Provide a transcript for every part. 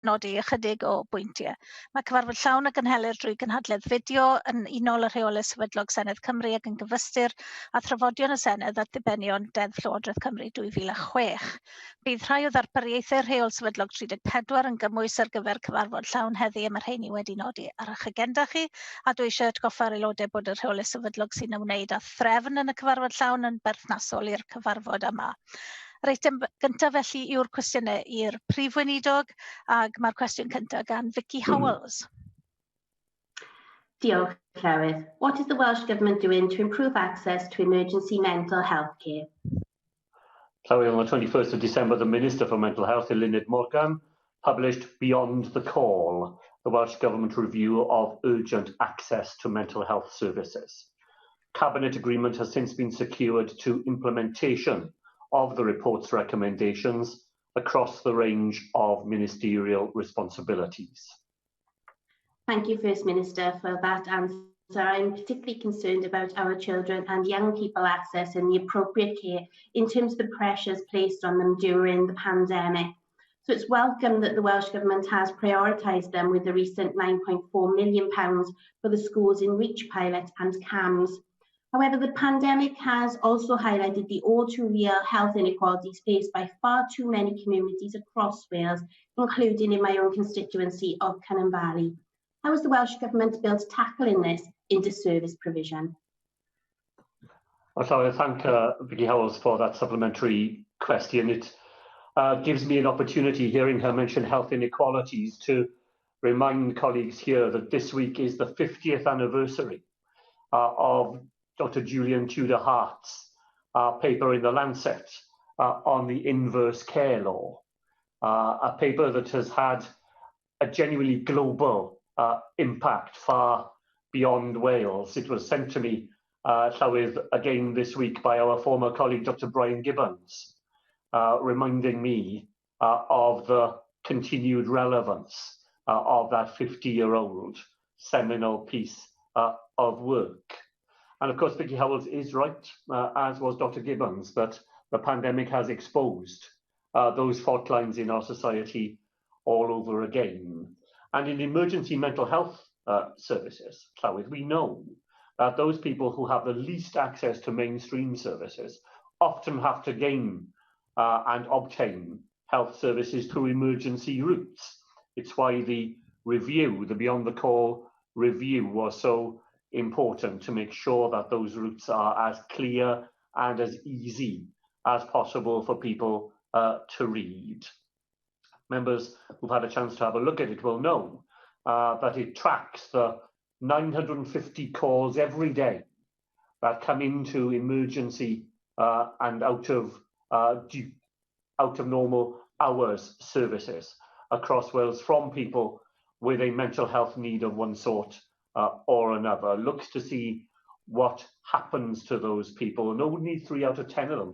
nodi ychydig o bwyntiau. Mae cyfarfod llawn y gynhelir drwy gynhadledd fideo yn unol y rheolau sefydlog Senedd Cymru ac yn gyfystyr a thrafodion y Senedd at ddibenion Deddf Llywodraeth Cymru 2006. Bydd rhai o ddarpariaethau rheol sefydlog 34 yn gymwys ar gyfer cyfarfod llawn heddi a mae'r rheini wedi nodi ar eich agenda chi, a dwi eisiau atgoffa'r aelodau bod y rheolau sefydlog sy'n ymwneud â threfn yn y cyfarfod llawn yn berthnasol i'r cyfarfod yma. Yr eitem gyntaf felly yw'r cwestiynau i'r prif weinidog, ac mae'r cwestiwn cyntaf gan Vicky Howells. Diolch, Llywydd. What is the Welsh Government doing to improve access to emergency mental health care? Llywydd, on the 21st of December, the Minister for Mental Health, Eluned Morgan, published Beyond the Call, the Welsh Government review of urgent access to mental health services. Cabinet agreement has since been secured to implementation of the report's recommendations across the range of ministerial responsibilities. Thank you, First Minister, for that answer. I'm particularly concerned about our children and young people accessing the appropriate care in terms of the pressures placed on them during the pandemic. So it's welcome that the Welsh Government has prioritised them with the recent £9.4 million for the Schools in Reach pilot and CAMS. However, the pandemic has also highlighted the all-too-real health inequalities faced by far too many communities across Wales, including in my own constituency of Cynon Valley. How is the Welsh Government built tackling this into service provision? Well, I thank Vicky Howells for that supplementary question. It gives me an opportunity, hearing her mention health inequalities, to remind colleagues here that this week is the 50th anniversary of Dr. Julian Tudor-Hart's paper in the Lancet on the inverse care law, a paper that has had a genuinely global impact far beyond Wales. It was sent to me, Llywydd, again this week by our former colleague, Dr. Brian Gibbons, reminding me of the continued relevance of that 50-year-old seminal piece of work. And of course, Vicky Howells is right, as was Dr. Gibbons, that the pandemic has exposed those fault lines in our society all over again. And in emergency mental health services, Llywydd, we know that those people who have the least access to mainstream services often have to gain and obtain health services through emergency routes. It's why the review, the Beyond the Call review, was so important, to make sure that those routes are as clear and as easy as possible for people to read. Members who've had a chance to have a look at it will know that it tracks the 950 calls every day that come into emergency and out of normal hours services across Wales from people with a mental health need of one sort or another, looks to see what happens to those people. And only 3 out of 10 of them,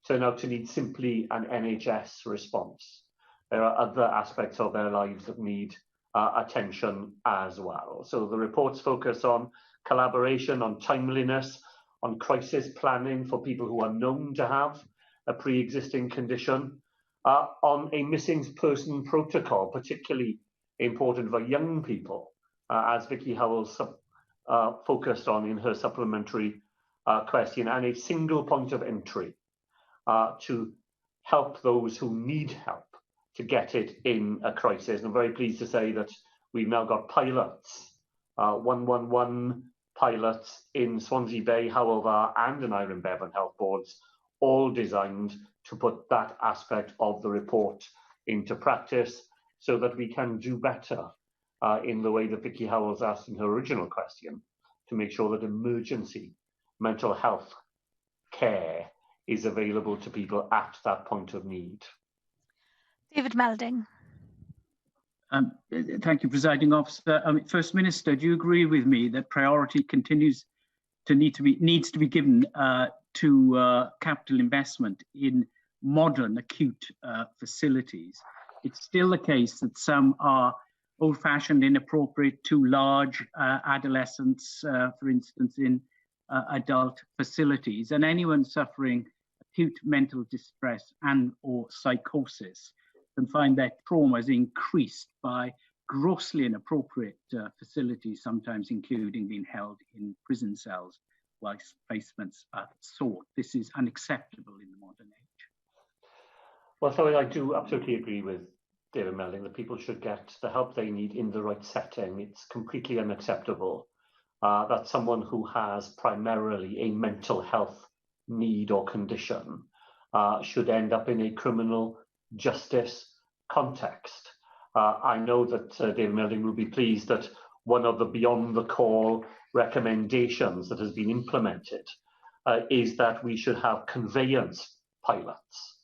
turn out to need simply an NHS response. There are other aspects of their lives that need attention as well. So the reports focus on collaboration, on timeliness, on crisis planning for people who are known to have a pre-existing condition, on a missing person protocol, particularly important for young people, as Vicky Howells focused on in her supplementary question, and a single point of entry to help those who need help to get it in a crisis. And I'm very pleased to say that we've now got pilots, 111 pilots in Swansea Bay, Hywel and in Iron Bevan Health Boards, all designed to put that aspect of the report into practice so that we can do better in the way that Vicky Howells asked in her original question, to make sure that emergency mental health care is available to people at that point of need. David Melding. Thank you, Presiding Officer. First Minister, do you agree with me that priority continues to needs to be given to capital investment in modern acute facilities? It's still the case that some are old-fashioned, inappropriate, too large adolescents, for instance, in adult facilities, and anyone suffering acute mental distress and or psychosis and find that trauma is increased by grossly inappropriate facilities, sometimes including being held in prison cells whilst placements are sought. This is unacceptable in the modern age. Well, so I do absolutely agree with David Melding that people should get the help they need in the right setting. It's completely unacceptable that someone who has primarily a mental health need or condition should end up in a criminal justice context. I know that David Melding will be pleased that one of the beyond the call recommendations that has been implemented is that we should have conveyance pilots,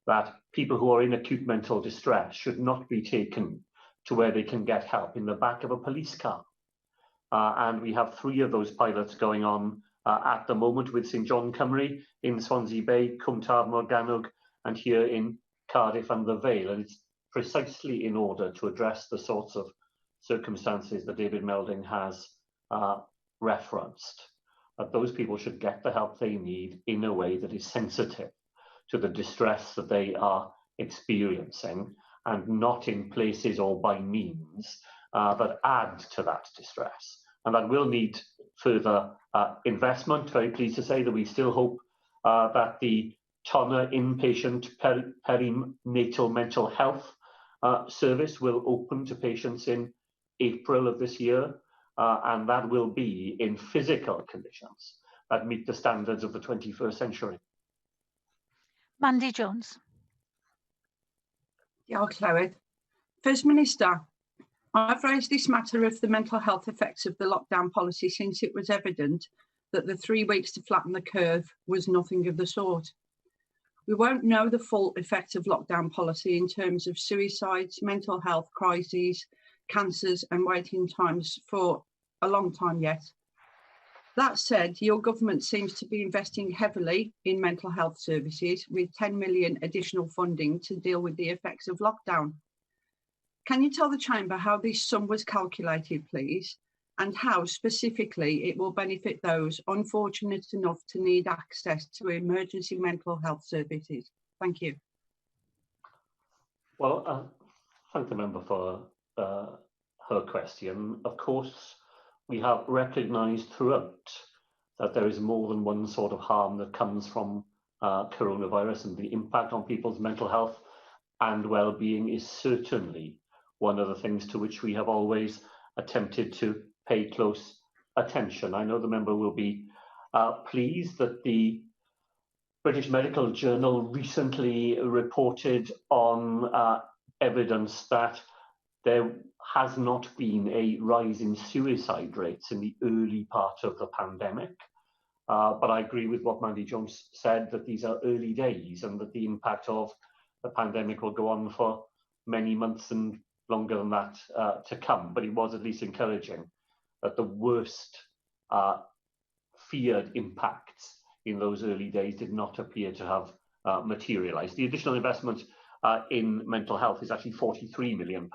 that people who are in acute mental distress should not be taken to where they can get help in the back of a police car. And we have 3 of those pilots going on at the moment with St John Cymru in Swansea Bay, Cwm Taf Morgannwg, and here in Cardiff and the Vale. And it's precisely in order to address the sorts of circumstances that David Melding has referenced, that those people should get the help they need in a way that is sensitive to the distress that they are experiencing, and not in places or by means that add to that distress. And that will need further investment. Very pleased to say that we still hope that the Tonner inpatient perinatal mental health service will open to patients in April of this year, and that will be in physical conditions that meet the standards of the 21st century. Mandy Jones. Diolch, Llywydd. First Minister, I've raised this matter of the mental health effects of the lockdown policy since it was evident that the 3 weeks to flatten the curve was nothing of the sort. We won't know the full effect of lockdown policy in terms of suicides, mental health crises, cancers and waiting times for a long time yet. That said, your government seems to be investing heavily in mental health services with 10 million additional funding to deal with the effects of lockdown. Can you tell the Chamber how this sum was calculated, please, and how specifically it will benefit those unfortunate enough to need access to emergency mental health services? Thank you. Well, thank the member for her question. Of course, we have recognised throughout that there is more than one sort of harm that comes from coronavirus, and the impact on people's mental health and well-being is certainly one of the things to which we have always attempted to pay close attention. I know the member will be pleased that the British Medical Journal recently reported on evidence that there has not been a rise in suicide rates in the early part of the pandemic. But I agree with what Mandy Jones said, that these are early days and that the impact of the pandemic will go on for many months and longer than that to come. But it was at least encouraging that the worst feared impacts in those early days did not appear to have materialised. The additional investment in mental health is actually £43 million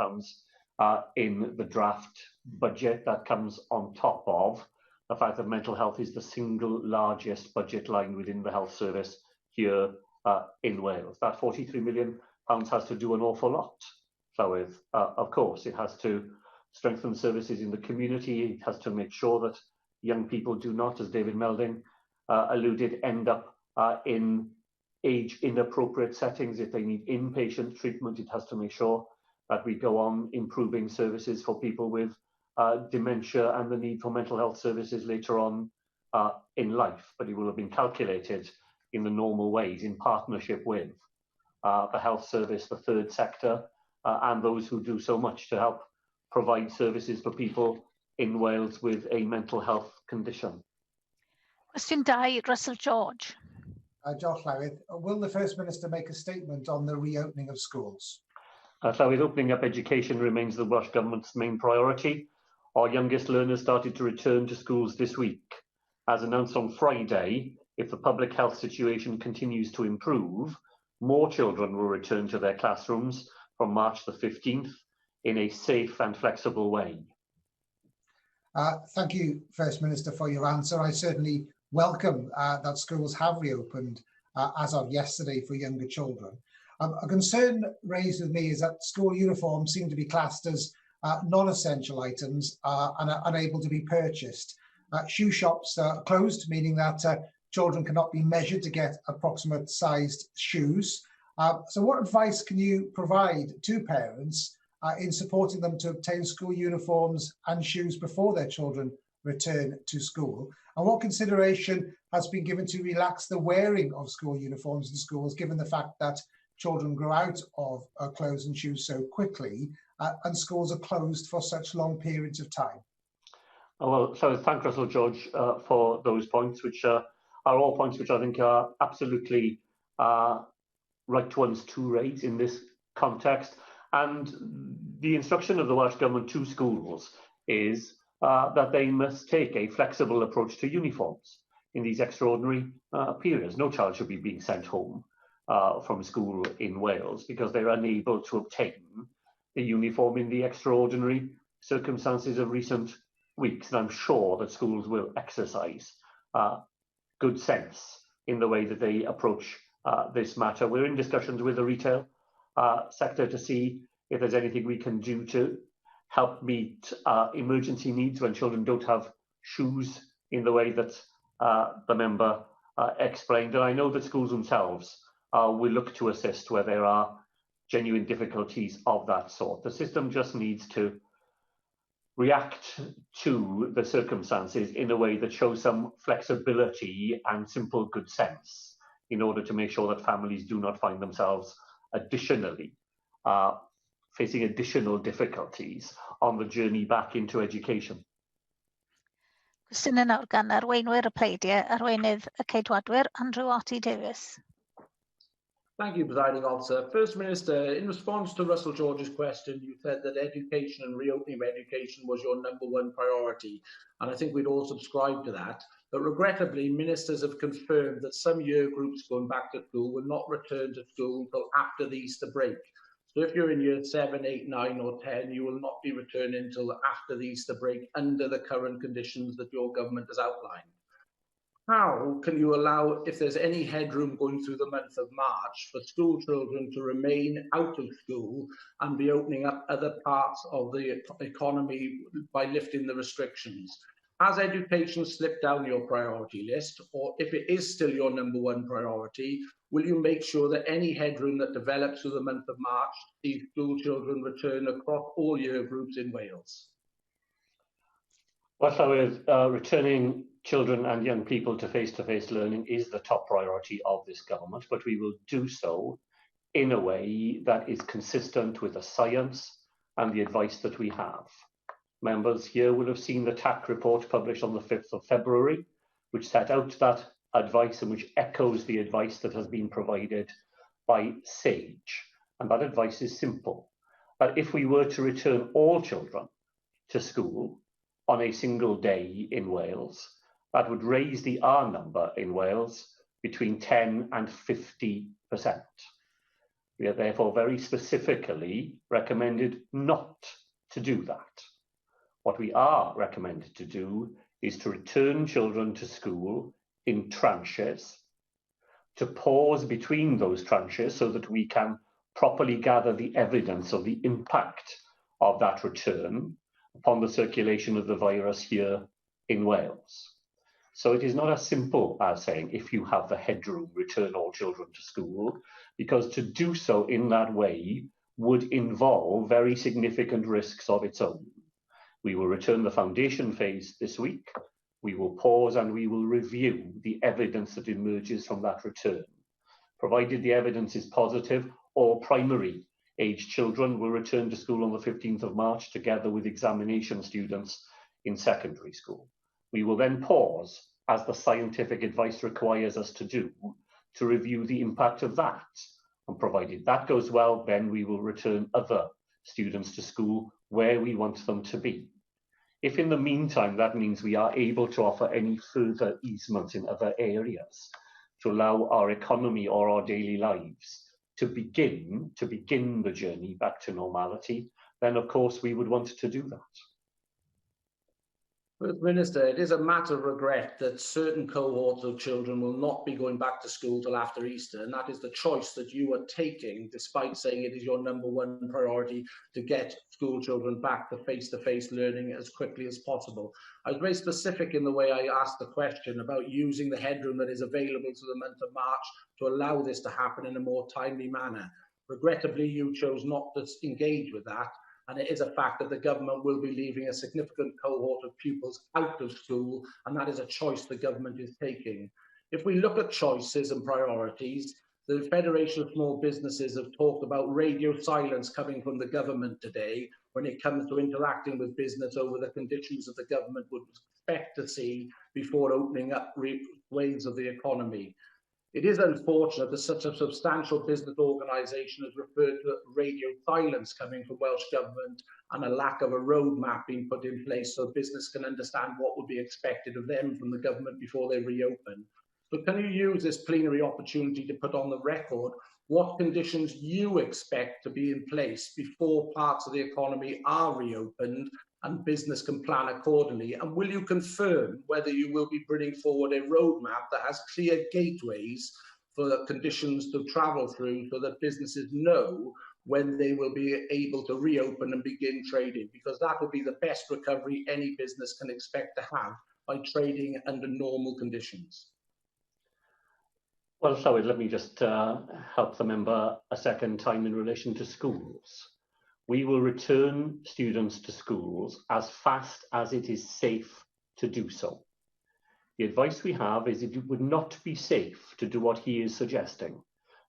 in the draft budget. That comes on top of the fact that mental health is the single largest budget line within the health service here in Wales. That £43 million has to do an awful lot. So of course, it has to strengthen services in the community. It has to make sure that young people do not, as David Melding alluded, end up in age-inappropriate settings. If they need inpatient treatment, it has to make sure that we go on improving services for people with dementia and the need for mental health services later on in life. But it will have been calculated in the normal ways in partnership with the health service, the third sector, and those who do so much to help provide services for people in Wales with a mental health condition. Cwestiwn 2, Russell George. Diolch, Llywydd. Will the First Minister make a statement on the reopening of schools? Llywydd, opening up education remains the Welsh Government's main priority. Our youngest learners started to return to schools this week. As announced on Friday, if the public health situation continues to improve, more children will return to their classrooms from March the 15th in a safe and flexible way. Thank you, First Minister, for your answer. I certainly welcome that schools have reopened as of yesterday for younger children. A concern raised with me is that school uniforms seem to be classed as non-essential items and are unable to be purchased. Shoe shops are closed, meaning that children cannot be measured to get approximate sized shoes. So what advice can you provide to parents in supporting them to obtain school uniforms and shoes before their children return to school? And what consideration has been given to relax the wearing of school uniforms in schools, given the fact that children grow out of clothes and shoes so quickly and schools are closed for such long periods of time? Well, so thank Russell George for those points, which are all points which I think are absolutely right ones to raise in this context. And the instruction of the Welsh Government to schools is that they must take a flexible approach to uniforms in these extraordinary periods. No child should be being sent home from school in Wales because they're unable to obtain the uniform in the extraordinary circumstances of recent weeks. And I'm sure that schools will exercise good sense in the way that they approach this matter. We're in discussions with the retail sector to see if there's anything we can do to help meet emergency needs when children don't have shoes in the way that the member explained. And I know that schools themselves will look to assist where there are genuine difficulties of that sort. The system just needs to react to the circumstances in a way that shows some flexibility and simple good sense in order to make sure that families do not find themselves additionally facing additional difficulties on the journey back into education. Cwestiynau nawr gan Arweinwyr y Pleidiau, Arweinydd y Ceidwadwyr, Andrew Otti Davies. Thank you, Presiding Officer. First Minister, in response to Russell George's question, you said that education and reopening of education was your #1 priority, and I think we'd all subscribe to that. But regrettably, ministers have confirmed that some year groups going back to school will not return to school until after the Easter break. So if you're in year 7, 8, 9 or 10, you will not be returning until after the Easter break under the current conditions that your government has outlined. How can you allow, if there's any headroom going through the month of March, for school children to remain out of school and be opening up other parts of the economy by lifting the restrictions? Has education slipped down your priority list, or if it is still your #1 priority, will you make sure that any headroom that develops through the month of March sees school children return across all year groups in Wales? Well, with returning children and young people to face-to-face learning is the top priority of this government, but we will do so in a way that is consistent with the science and the advice that we have. Members here will have seen the TAC report published on the 5th of February, which set out that advice and which echoes the advice that has been provided by SAGE. And that advice is simple, that if we were to return all children to school on a single day in Wales, that would raise the R number in Wales between 10 and 50%. We are therefore very specifically recommended not to do that. What we are recommended to do is to return children to school in tranches, to pause between those tranches so that we can properly gather the evidence of the impact of that return upon the circulation of the virus here in Wales. So it is not as simple as saying, if you have the headroom, return all children to school, because to do so in that way would involve very significant risks of its own. We will return the foundation phase this week. We will pause and we will review the evidence that emerges from that return. Provided the evidence is positive, all primary age children will return to school on the 15th of March together with examination students in secondary school. We will then pause, as the scientific advice requires us to do, to review the impact of that. And provided that goes well, then we will return other students to school where we want them to be. If in the meantime that means we are able to offer any further easements in other areas to allow our economy or our daily lives to begin the journey back to normality, then of course we would want to do that. First Minister, it is a matter of regret that certain cohorts of children will not be going back to school till after Easter, and that is the choice that you are taking, despite saying it is your #1 priority to get school children back to face-to-face learning as quickly as possible. I was very specific in the way I asked the question about using the headroom that is available to the month of March to allow this to happen in a more timely manner. Regrettably, you chose not to engage with that. And it is a fact that the government will be leaving a significant cohort of pupils out of school, and that is a choice the government is taking. If we look at choices and priorities, the Federation of Small Businesses have talked about radio silence coming from the government today when it comes to interacting with business over the conditions that the government would expect to see before opening up waves of the economy. It is unfortunate that such a substantial business organisation has referred to radio silence coming from Welsh Government and a lack of a roadmap being put in place so business can understand what would be expected of them from the government before they reopen. So can you use this plenary opportunity to put on the record what conditions you expect to be in place before parts of the economy are reopened and business can plan accordingly? And will you confirm whether you will be bringing forward a roadmap that has clear gateways for the conditions to travel through so that businesses know when they will be able to reopen and begin trading? Because that will be the best recovery any business can expect to have by trading under normal conditions. Well, Llywyd, let me just help the member a second time in relation to schools. We will return students to schools as fast as it is safe to do so. The advice we have is it would not be safe to do what he is suggesting.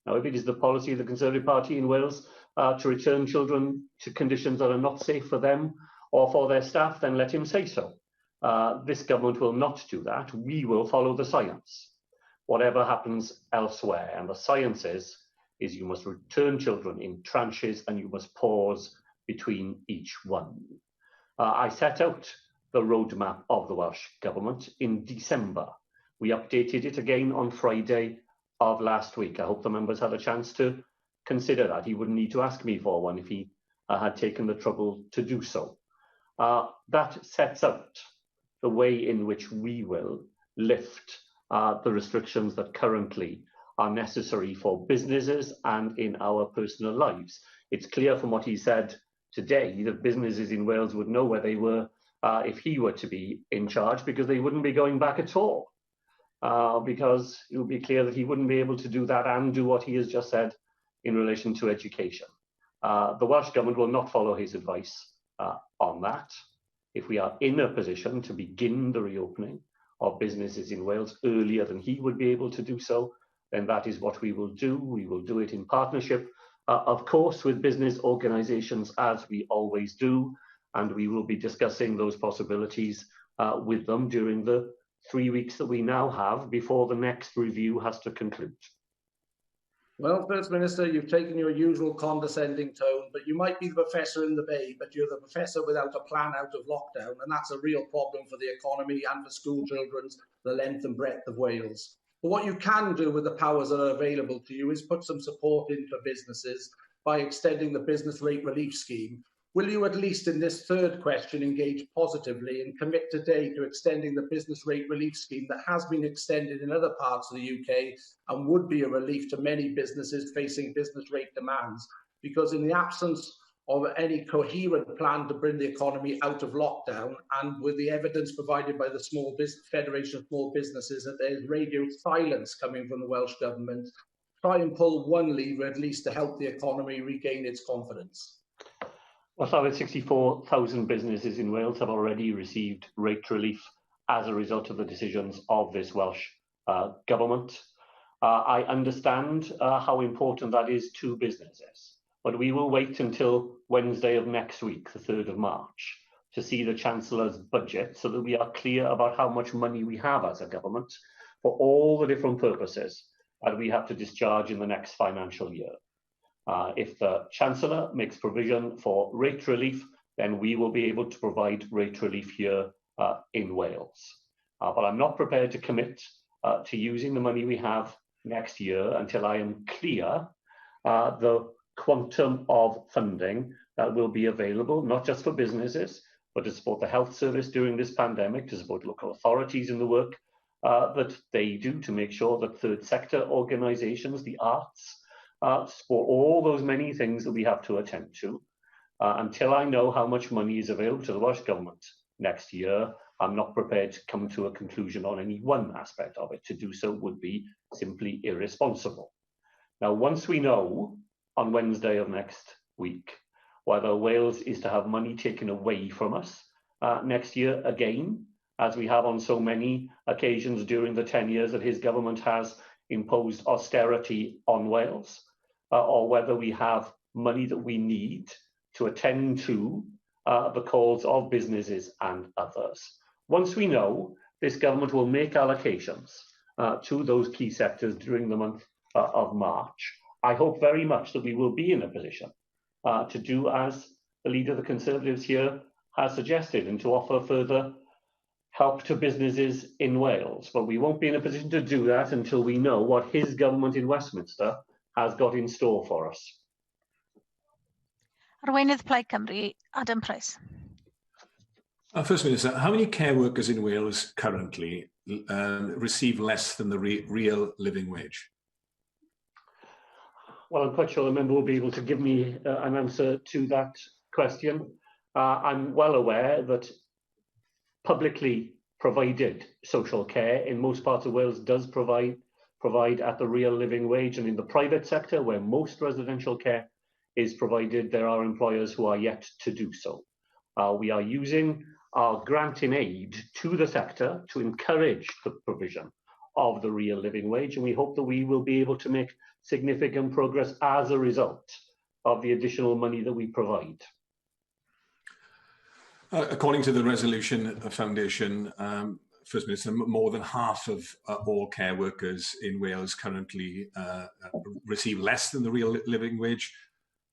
Now, if it is the policy of the Conservative Party in Wales to return children to conditions that are not safe for them or for their staff, then let him say so. This government will not do that. We will follow the science, whatever happens elsewhere. And the science is you must return children in tranches and you must pause between each one. I set out the roadmap of the Welsh Government in December. We updated it again on Friday of last week. I hope the members had a chance to consider that. He wouldn't need to ask me for one if he had taken the trouble to do so. That sets out the way in which we will lift the restrictions that currently are necessary for businesses and in our personal lives. It's clear from what he said today that businesses in Wales would know where they were if he were to be in charge, because they wouldn't be going back at all. Because it would be clear that he wouldn't be able to do that and do what he has just said in relation to education. The Welsh Government will not follow his advice on that. If we are in a position to begin the reopening of businesses in Wales earlier than he would be able to do so, then that is what we will do. We will do it in partnership, of course, with business organisations, as we always do, and we will be discussing those possibilities with them during the 3 weeks that we now have before the next review has to conclude. Well, First Minister, you've taken your usual condescending tone, but you might be the professor in the bay, but you're the professor without a plan out of lockdown, and that's a real problem for the economy and for school children's the length and breadth of Wales. But what you can do with the powers that are available to you is put some support into businesses by extending the business rate relief scheme. Will you, at least in this third question, engage positively and commit today to extending the business rate relief scheme that has been extended in other parts of the UK and would be a relief to many businesses facing business rate demands? Because in the absence of any coherent plan to bring the economy out of lockdown, and with the evidence provided by the Federation of Small Businesses that there's radio silence coming from the Welsh Government, try and pull one lever at least to help the economy regain its confidence. Well, so 64,000 businesses in Wales have already received rate relief as a result of the decisions of this Welsh Government. I understand how important that is to businesses. But we will wait until Wednesday of next week, the 3rd of March, to see the Chancellor's budget so that we are clear about how much money we have as a government for all the different purposes that we have to discharge in the next financial year. If the Chancellor makes provision for rate relief, then we will be able to provide rate relief here in Wales. But I'm not prepared to commit to using the money we have next year until I am clear the quantum of funding that will be available, not just for businesses, but to support the health service during this pandemic, to support local authorities in the work that they do to make sure that third sector organisations, the arts, support all those many things that we have to attend to. Until I know how much money is available to the Welsh Government next year, I'm not prepared to come to a conclusion on any one aspect of it. To do so would be simply irresponsible. Now, once we know on Wednesday of next week whether Wales is to have money taken away from us next year again, as we have on so many occasions during the 10 years that his government has imposed austerity on Wales, or whether we have money that we need to attend to the calls of businesses and others. Once we know, this government will make allocations to those key sectors during the month of March. I hope very much that we will be in a position to do as the leader of the Conservatives here has suggested, and to offer further help to businesses in Wales. But we won't be in a position to do that until we know what his government in Westminster has got in store for us. Arweinydd Plaid Cymru, Adam Price. First Minister, how many care workers in Wales currently receive less than the real living wage? Well, I'm quite sure the member will be able to give me an answer to that question. I'm well aware that publicly provided social care in most parts of Wales does provide at the real living wage, and in the private sector, where most residential care is provided, there are employers who are yet to do so. We are using our grant in aid to the sector to encourage the provision of the real living wage, and we hope that we will be able to make significant progress as a result of the additional money that we provide. According to the Resolution Foundation, First Minister, more than half of all care workers in Wales currently receive less than the real living wage.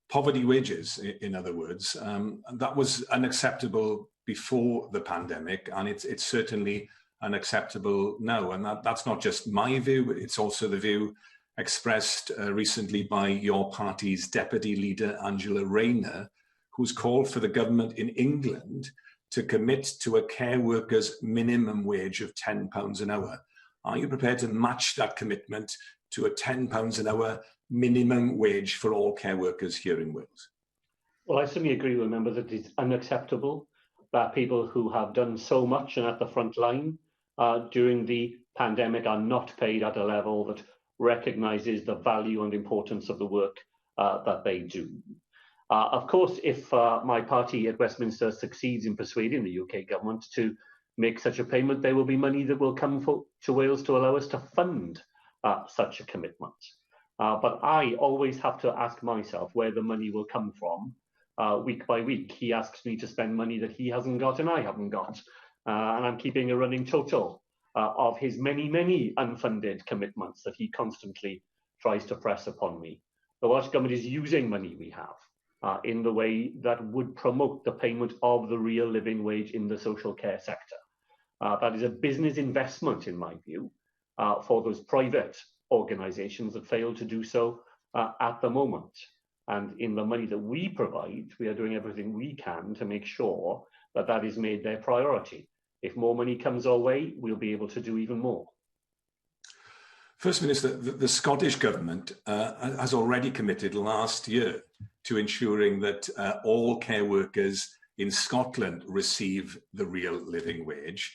Poverty wages, in other words, that was unacceptable before the pandemic, and it's certainly unacceptable now. And that's not just my view, it's also the view expressed recently by your party's deputy leader, Angela Rayner, who's called for the government in England to commit to a care worker's minimum wage of £10 an hour. Are you prepared to match that commitment to a £10 an hour minimum wage for all care workers here in Wales? Well, I certainly agree with members that it's unacceptable that people who have done so much and at the front line during the pandemic are not paid at a level that recognises the value and importance of the work that they do. Of course, if my party at Westminster succeeds in persuading the UK government to make such a payment, there will be money that will come to Wales to allow us to fund such a commitment. But I always have to ask myself where the money will come from week by week. He asks me to spend money that he hasn't got and I haven't got. And I'm keeping a running total of his many, many unfunded commitments that he constantly tries to press upon me. The Welsh Government is using money we have in the way that would promote the payment of the real living wage in the social care sector. That is a business investment, in my view, for those private organisations that fail to do so at the moment. And in the money that we provide, we are doing everything we can to make sure that that is made their priority. If more money comes our way, we'll be able to do even more. First Minister, the Scottish Government has already committed last year to ensuring that all care workers in Scotland receive the real living wage.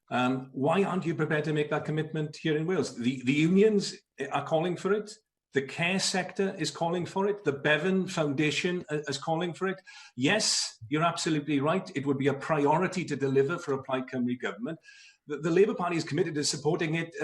Why aren't you prepared to make that commitment here in Wales? The unions are calling for it. The care sector is calling for it. The Bevan Foundation is calling for it. Yes, you're absolutely right. It would be a priority to deliver for a Plaid Cymru government. The Labour Party is committed to supporting it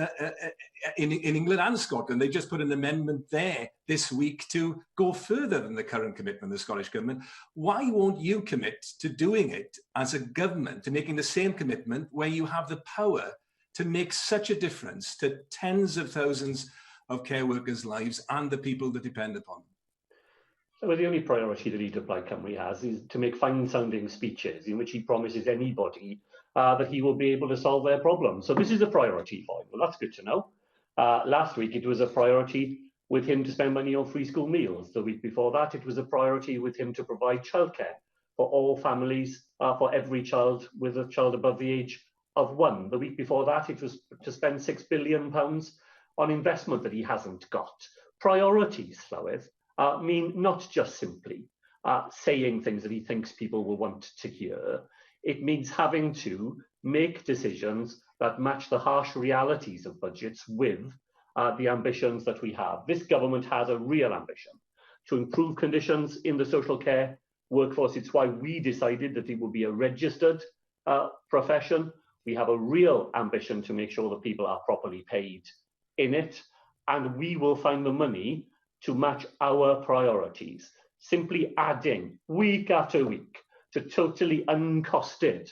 in England and Scotland. They just put an amendment there this week to go further than the current commitment of the Scottish Government. Why won't you commit to doing it as a government, to making the same commitment where you have the power to make such a difference to tens of thousands of care workers' lives and the people that depend upon them? Well, the only priority the leader of Plaid Cymru has is to make fine-sounding speeches in which he promises anybody that he will be able to solve their problems. So this is a priority for him. Well, that's good to know. Last week, it was a priority with him to spend money on free school meals. The week before that, it was a priority with him to provide childcare for all families, for every child with a child above the age of 1. The week before that, it was to spend £6 billion on investment that he hasn't got. Priorities, Llywydd, mean not just simply saying things that he thinks people will want to hear. It means having to make decisions that match the harsh realities of budgets with the ambitions that we have. This government has a real ambition to improve conditions in the social care workforce. It's why we decided that it would be a registered profession. We have a real ambition to make sure that people are properly paid in it, and we will find the money to match our priorities. Simply adding week after week to totally uncosted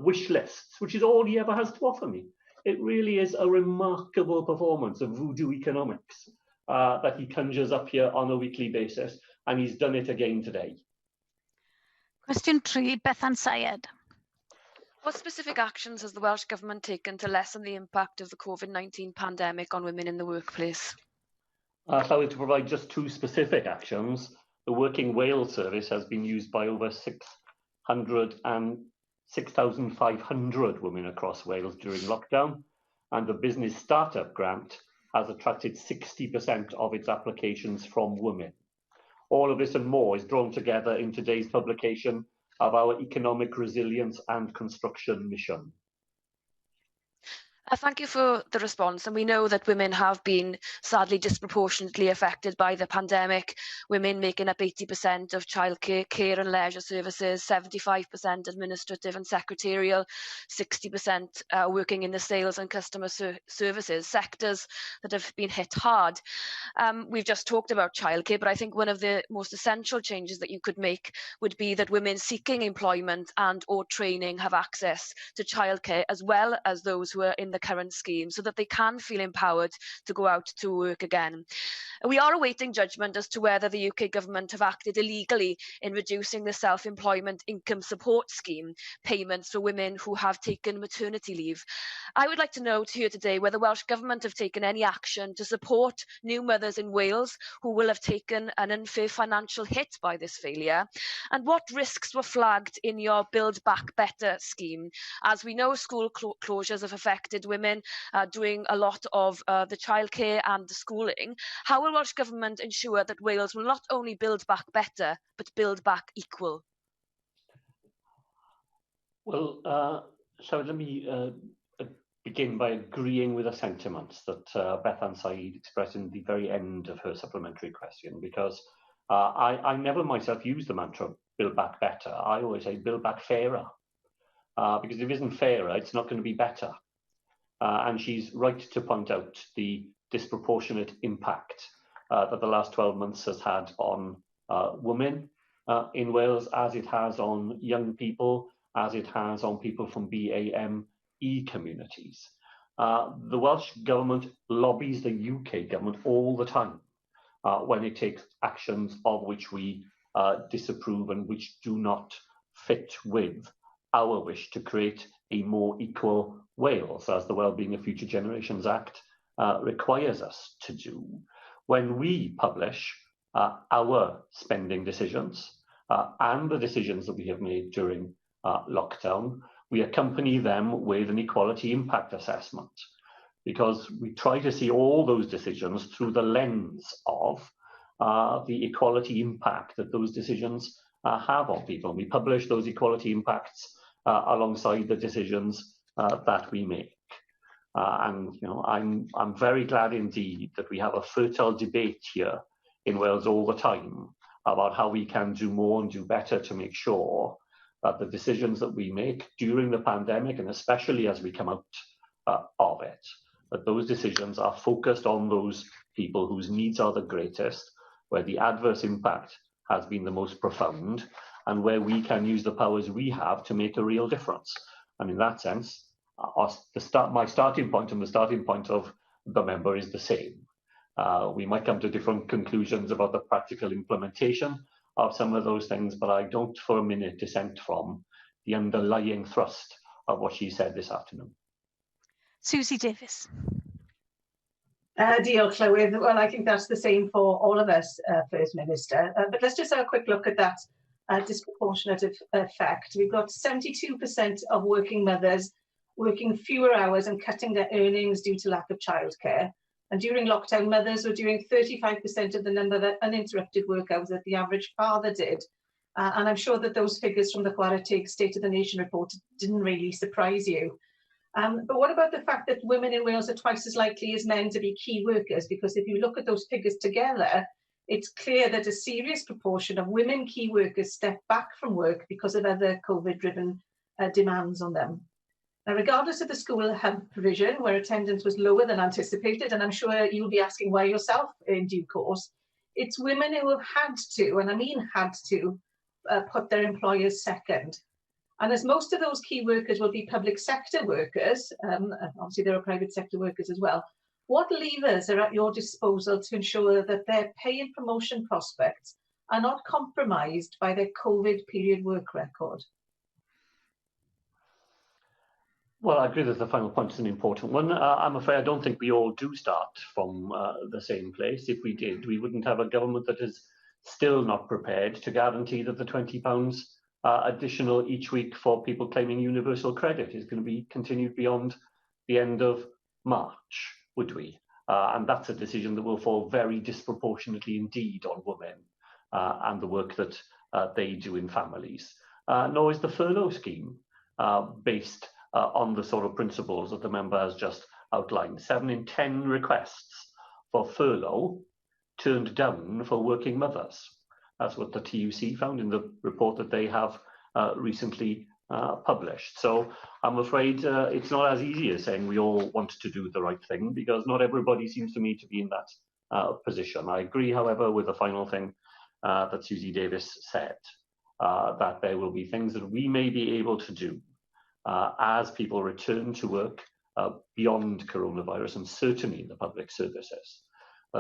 wish lists, which is all he ever has to offer me. It really is a remarkable performance of voodoo economics that he conjures up here on a weekly basis, and he's done it again today. Cwestiwn 3, Bethan Syed. What specific actions has the Welsh Government taken to lessen the impact of the COVID-19 pandemic on women in the workplace? To provide just 2 specific actions, the Working Wales service has been used by over 6,500 women across Wales during lockdown, and the Business Startup Grant has attracted 60% of its applications from women. All of this and more is drawn together in today's publication of our Economic Resilience and Construction Mission. Thank you for the response. And we know that women have been sadly disproportionately affected by the pandemic. Women making up 80% of childcare, care and leisure services, 75% administrative and secretarial, 60% working in the sales and customer services, sectors that have been hit hard. We've just talked about childcare, but I think one of the most essential changes that you could make would be that women seeking employment and or training have access to childcare, as well as those who are in the current scheme, so that they can feel empowered to go out to work again. We are awaiting judgment as to whether the UK government have acted illegally in reducing the self-employment income support scheme payments for women who have taken maternity leave. I would like to know here today whether Welsh Government have taken any action to support new mothers in Wales who will have taken an unfair financial hit by this failure, and what risks were flagged in your Build Back Better scheme. As we know, school closures have affected women doing a lot of the childcare and the schooling. How will Welsh Government ensure that Wales will not only build back better, but build back equal? Well, so let me begin by agreeing with the sentiments that Bethan Syed expressed in the very end of her supplementary question, because I never myself use the mantra build back better. I always say build back fairer, because if it isn't fairer, it's not going to be better. And she's right to point out the disproportionate impact that the last 12 months has had on women in Wales, as it has on young people, as it has on people from BAME communities. The Welsh Government lobbies the UK Government all the time when it takes actions of which we disapprove and which do not fit with our wish to create a more equal Wales, as the Wellbeing of Future Generations Act requires us to do. When we publish our spending decisions and the decisions that we have made during lockdown, we accompany them with an equality impact assessment, because we try to see all those decisions through the lens of the equality impact that those decisions have on people. And we publish those equality impacts alongside the decisions that we make. And you know, I'm very glad indeed that we have a fertile debate here in Wales all the time about how we can do more and do better to make sure that the decisions that we make during the pandemic, and especially as we come out of it, that those decisions are focused on those people whose needs are the greatest, where the adverse impact has been the most profound, and where we can use the powers we have to make a real difference. And in that sense, my starting point and the starting point of the member is the same. We might come to different conclusions about the practical implementation of some of those things, but I don't for a minute dissent from the underlying thrust of what she said this afternoon. Susie Davies. Diolch, Llywydd. Well, I think that's the same for all of us, First Minister. But let's just have a quick look at that disproportionate effect. We've got 72% of working mothers working fewer hours and cutting their earnings due to lack of childcare. And during lockdown, mothers were doing 35% of the number of uninterrupted work hours that the average father did. And I'm sure that those figures from the Chwaratig State of the Nation report didn't really surprise you. But what about the fact that women in Wales are twice as likely as men to be key workers? Because if you look at those figures together, it's clear that a serious proportion of women key workers step back from work because of other COVID-driven demands on them. Now, regardless of the school hub provision, where attendance was lower than anticipated, and I'm sure you'll be asking why yourself in due course, it's women who have had to, and I mean had to, put their employers second. And as most of those key workers will be public sector workers, obviously there are private sector workers as well, what levers are at your disposal to ensure that their pay and promotion prospects are not compromised by their COVID period work record? Well, I agree that the final point is an important one. I'm afraid I don't think we all do start from the same place. If we did, we wouldn't have a government that is still not prepared to guarantee that the £20 additional each week for people claiming universal credit is going to be continued beyond the end of March, would we? And that's a decision that will fall very disproportionately indeed on women and the work that they do in families. Nor is the furlough scheme based on the sort of principles that the member has just outlined. 7 in 10 requests for furlough turned down for working mothers. That's what the TUC found in the report that they have recently published. So I'm afraid it's not as easy as saying we all want to do the right thing, because not everybody seems to me to be in that position. I agree, however, with the final thing that Susie Davies said, that there will be things that we may be able to do as people return to work beyond coronavirus, and certainly in the public services,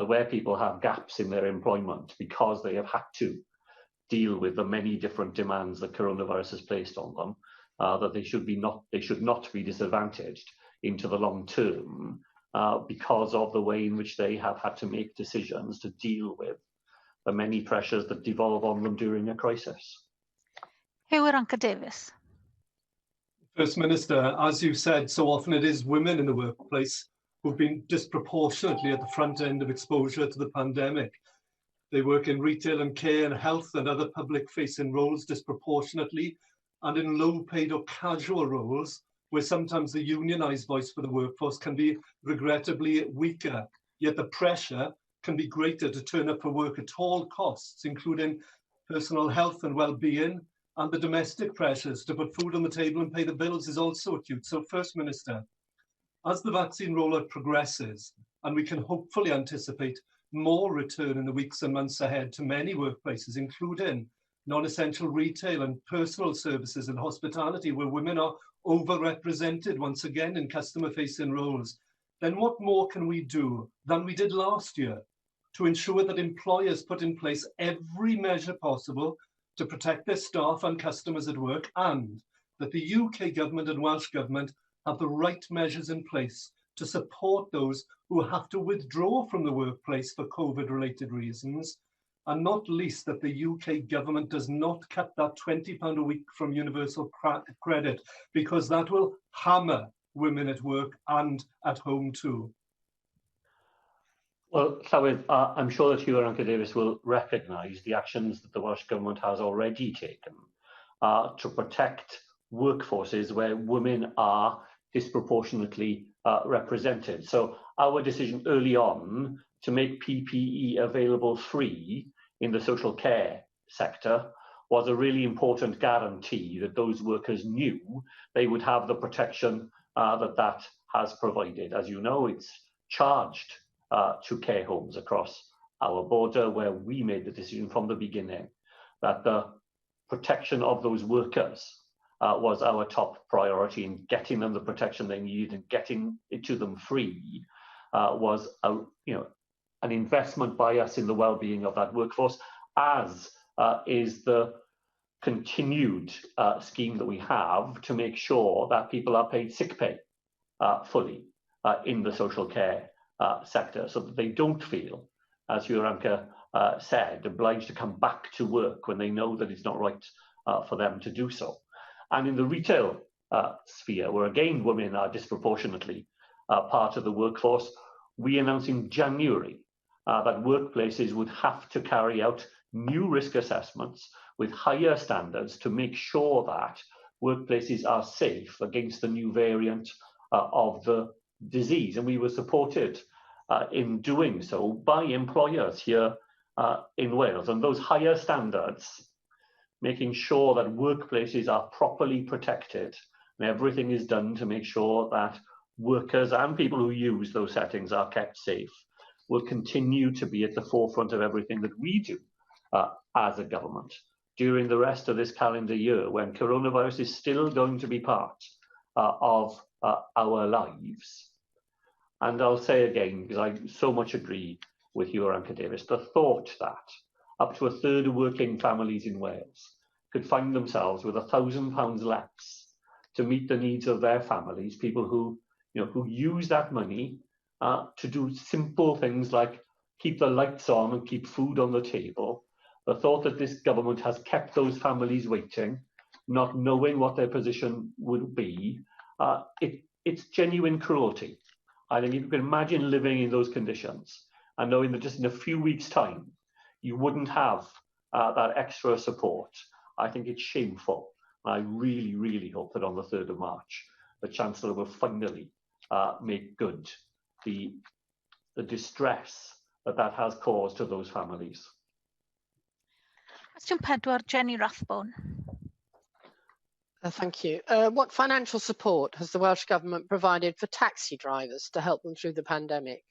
where people have gaps in their employment because they have had to deal with the many different demands that coronavirus has placed on them, that they should not be disadvantaged into the long term because of the way in which they have had to make decisions to deal with the many pressures that devolve on them during a crisis. Gyrwyr Davies. First Minister, as you said, so often it is women in the workplace who've been disproportionately at the front end of exposure to the pandemic. They work in retail and care and health and other public-facing roles disproportionately, and in low-paid or casual roles, where sometimes the unionised voice for the workforce can be regrettably weaker, yet the pressure can be greater to turn up for work at all costs, including personal health and well-being, and the domestic pressures to put food on the table and pay the bills is also acute. So, First Minister, as the vaccine rollout progresses, and we can hopefully anticipate more return in the weeks and months ahead to many workplaces, including non-essential retail and personal services and hospitality, where women are overrepresented once again in customer-facing roles, then what more can we do than we did last year to ensure that employers put in place every measure possible to protect their staff and customers at work, and that the UK government and Welsh government have the right measures in place to support those who have to withdraw from the workplace for COVID-related reasons, and not least that the UK government does not cut that £20 a week from universal credit, because that will hammer women at work and at home too. Well, Llywydd, I'm sure that Gyrwyr Davies will recognise the actions that the Welsh Government has already taken to protect workforces where women are disproportionately represented. So our decision early on to make PPE available free in the social care sector was a really important guarantee that those workers knew they would have the protection that has provided. As you know, it's charged to care homes across our border, where we made the decision from the beginning that the protection of those workers was our top priority, in getting them the protection they needed and getting it to them free was an investment by us in the well-being of that workforce, as is the continued scheme that we have to make sure that people are paid sick pay fully in the social care sector, so that they don't feel, as Gyrwyr said, obliged to come back to work when they know that it's not right for them to do so. And in the retail sphere, where again women are disproportionately part of the workforce, we announced in January that workplaces would have to carry out new risk assessments with higher standards to make sure that workplaces are safe against the new variant of the disease. And we were supported in doing so by employers here in Wales. And those higher standards, making sure that workplaces are properly protected and everything is done to make sure that workers and people who use those settings are kept safe, will continue to be at the forefront of everything that we do as a government during the rest of this calendar year, when coronavirus is still going to be part of our lives. And I'll say again, because I so much agree with you, Anchor Davies, the thought that up to a third of working families in Wales could find themselves with £1,000 less to meet the needs of their families, people who, who use that money to do simple things like keep the lights on and keep food on the table. The thought that this government has kept those families waiting, not knowing what their position would be, it's genuine cruelty. I think if you can imagine living in those conditions and knowing that just in a few weeks' time, you wouldn't have that extra support, I think it's shameful. I really, really hope that on the 3rd of March, the Chancellor will finally make good the distress that has caused to those families. Question 4, Jenny Rathbone. Thank you. What financial support has the Welsh Government provided for taxi drivers to help them through the pandemic?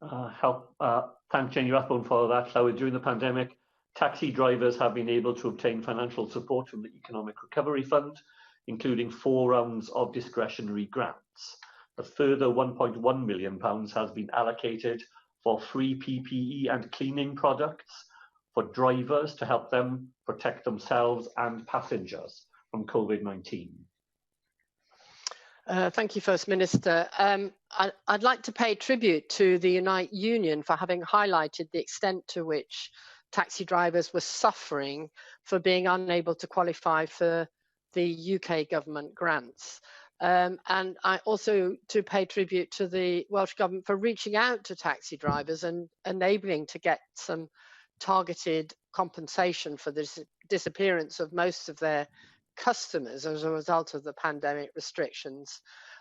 Thank Jenny Rathbone for that. So during the pandemic, taxi drivers have been able to obtain financial support from the Economic Recovery Fund, including 4 rounds of discretionary grants. A further £1.1 million has been allocated for free PPE and cleaning products for drivers to help them protect themselves and passengers from COVID-19. Thank you, First Minister. I'd like to pay tribute to the Unite Union for having highlighted the extent to which taxi drivers were suffering for being unable to qualify for the UK government grants. And I also to pay tribute to the Welsh Government for reaching out to taxi drivers and enabling to get some targeted compensation for the disappearance of most of their customers as a result of the pandemic restrictions.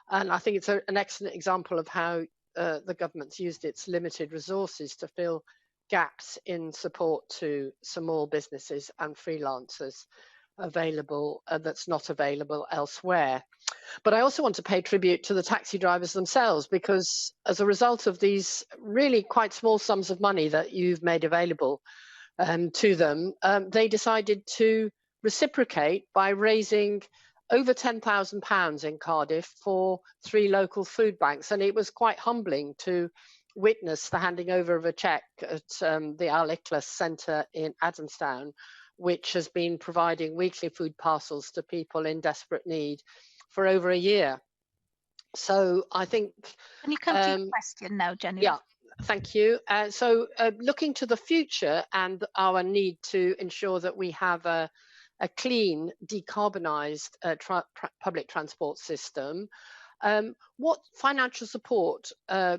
And I think it's an excellent example of how the government's used its limited resources to fill gaps in support to small businesses and freelancers available that's not available elsewhere. But I also want to pay tribute to the taxi drivers themselves, because as a result of these really quite small sums of money that you've made available to them, they decided to reciprocate by raising over £10,000 in Cardiff for 3 local food banks. And it was quite humbling to witness the handing over of a cheque at the Ailagor Centre in Adamstown, which has been providing weekly food parcels to people in desperate need for over a year. So I think... Can you come to your question now, Jenny? Yeah, thank you. So looking to the future and our need to ensure that we have a clean, decarbonised public transport system, what financial support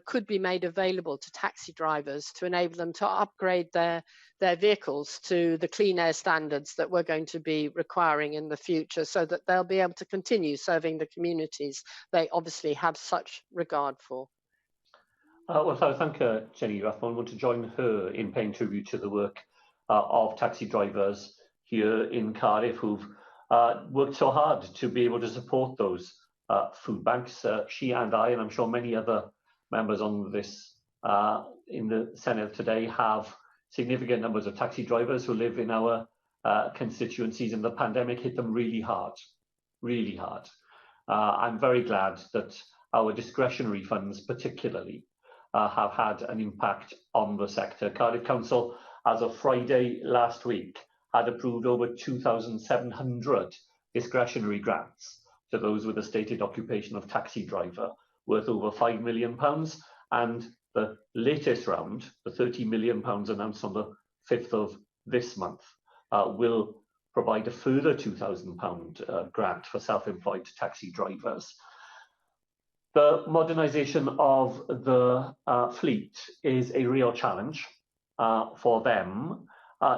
could be made available to taxi drivers to enable them to upgrade their vehicles to the clean air standards that we're going to be requiring in the future, so that they'll be able to continue serving the communities they obviously have such regard for? Well, so thank Jenny Rathbone. I want to join her in paying tribute to the work of taxi drivers here in Cardiff who've worked so hard to be able to support those food banks. She and I, and I'm sure many other members on this in the Senedd today, have significant numbers of taxi drivers who live in our constituencies, and the pandemic hit them really hard, really hard. I'm very glad that our discretionary funds particularly have had an impact on the sector. Cardiff Council, as of Friday last week, had approved over 2,700 discretionary grants to those with a stated occupation of taxi driver, worth over £5 million. And the latest round, the £30 million announced on the 5th of this month, will provide a further £2,000 grant for self-employed taxi drivers. The modernisation of the fleet is a real challenge for them.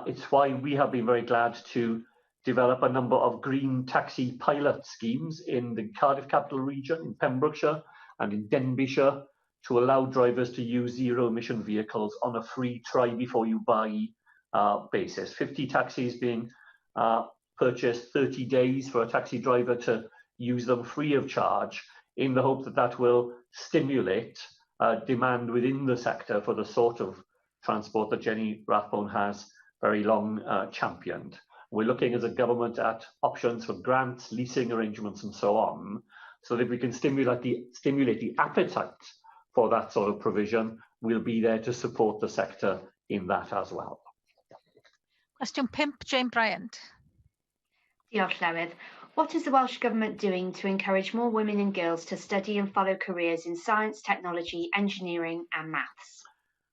It's why we have been very glad to develop a number of green taxi pilot schemes in the Cardiff capital region, in Pembrokeshire and in Denbighshire, to allow drivers to use zero-emission vehicles on a free try-before-you-buy basis. 50 taxis being purchased 30 days for a taxi driver to use them free of charge, in the hope that that will stimulate demand within the sector for the sort of transport that Jenny Rathbone has very long championed. We're looking as a government at options for grants, leasing arrangements and so on, so that we can stimulate the appetite for that sort of provision. We'll be there to support the sector in that as well. Question 5, Jane Bryant. Diolch, Llywydd. What is the Welsh Government doing to encourage more women and girls to study and follow careers in science, technology, engineering and maths?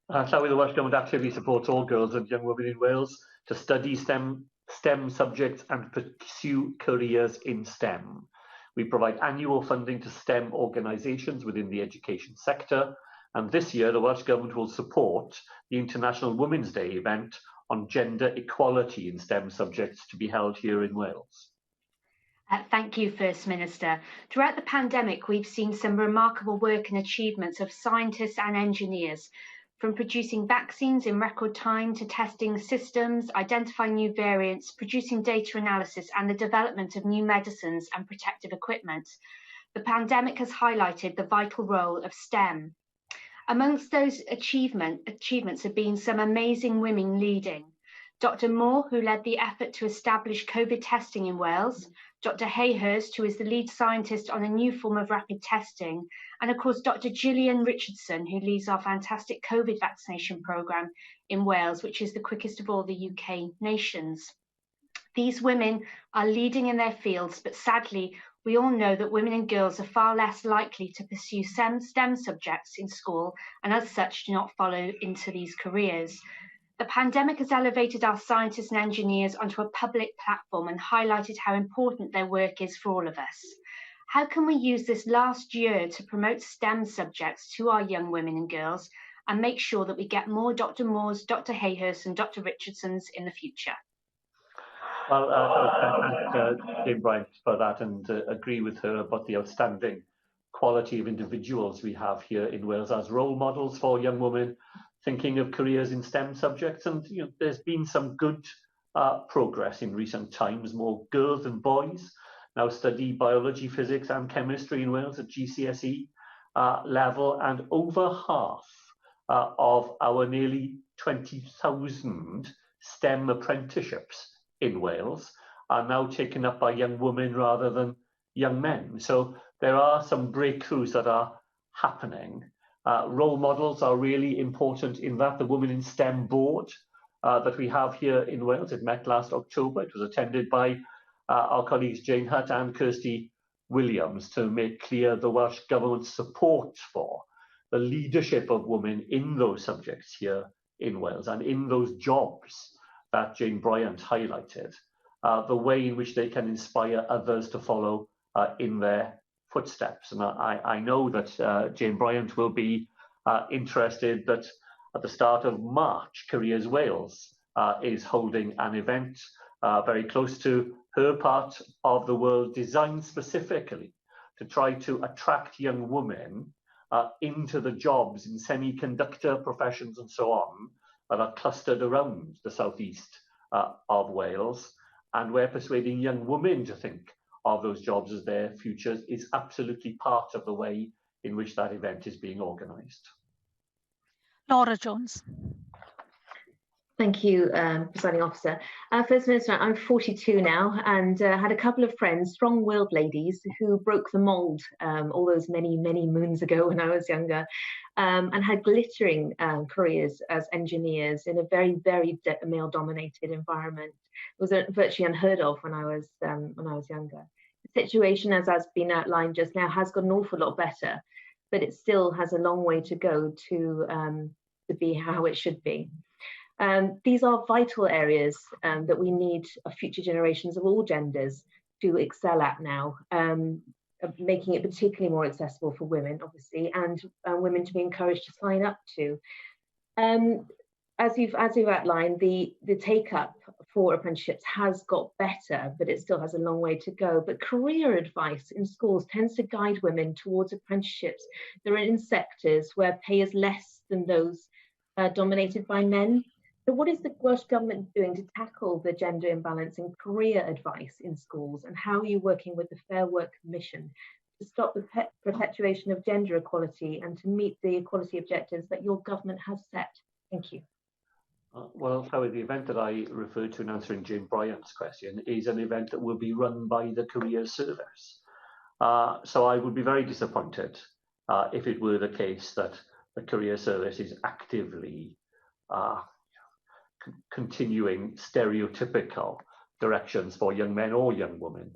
Llywydd, the Welsh Government actively supports all girls and young women in Wales to study STEM subjects and pursue careers in STEM. We provide annual funding to STEM organisations within the education sector, and this year the Welsh Government will support the International Women's Day event on gender equality in STEM subjects to be held here in Wales. Thank you, First Minister. Throughout the pandemic, we've seen some remarkable work and achievements of scientists and engineers, from producing vaccines in record time to testing systems, identifying new variants, producing data analysis and the development of new medicines and protective equipment. The pandemic has highlighted the vital role of STEM. Amongst those achievements have been some amazing women leading. Dr. Moore, who led the effort to establish COVID testing in Wales, Dr. Hayhurst, who is the lead scientist on a new form of rapid testing, and of course Dr. Gillian Richardson, who leads our fantastic COVID vaccination programme in Wales, which is the quickest of all the UK nations. These women are leading in their fields, but sadly, we all know that women and girls are far less likely to pursue STEM subjects in school, and as such do not follow into these careers. The pandemic has elevated our scientists and engineers onto a public platform and highlighted how important their work is for all of us. How can we use this last year to promote STEM subjects to our young women and girls and make sure that we get more Dr. Moores, Dr. Hayhurst and Dr. Richardsons in the future? Well, thank Jane Bryant for that, and agree with her about the outstanding quality of individuals we have here in Wales as role models for young women thinking of careers in STEM subjects. And there's been some good progress in recent times. More girls and boys now study biology, physics and chemistry in Wales at GCSE level, and over half of our nearly 20,000 STEM apprenticeships in Wales are now taken up by young women rather than young men. So there are some breakthroughs that are happening. Role models are really important in that. The Women in STEM board that we have here in Wales, it met last October. It was attended by our colleagues Jane Hutt and Kirsty Williams to make clear the Welsh Government's support for the leadership of women in those subjects here in Wales and in those jobs that Jane Bryant highlighted, the way in which they can inspire others to follow in their footsteps. And I know that Jane Bryant will be interested that at the start of March, Careers Wales is holding an event very close to her part of the world, designed specifically to try to attract young women into the jobs in semiconductor professions and so on that are clustered around the southeast of Wales, and we're persuading young women to think of those jobs as their futures is absolutely part of the way in which that event is being organised. Laura Jones. Thank you, Presiding Officer. First Minister, I'm 42 now and had a couple of friends, strong-willed ladies, who broke the mould all those many, many moons ago when I was younger, and had glittering careers as engineers in a very, very male-dominated environment. It was virtually unheard of when I was younger. The situation, as has been outlined just now, has got an awful lot better, but it still has a long way to go to be how it should be. These are vital areas that we need future generations of all genders to excel at now, making it particularly more accessible for women, obviously, and women to be encouraged to sign up to. As you've outlined, the take-up for apprenticeships has got better, but it still has a long way to go. But career advice in schools tends to guide women towards apprenticeships that are in sectors where pay is less than those dominated by men. So what is the Welsh Government doing to tackle the gender imbalance in career advice in schools, and how are you working with the Fair Work Commission to stop the perpetuation of gender equality and to meet the equality objectives that your government has set? Thank you. Well, Howard, the event that I referred to in answering Jim Bryant's question is an event that will be run by the Career Service. So I would be very disappointed if it were the case that the Career Service is actively continuing stereotypical directions for young men or young women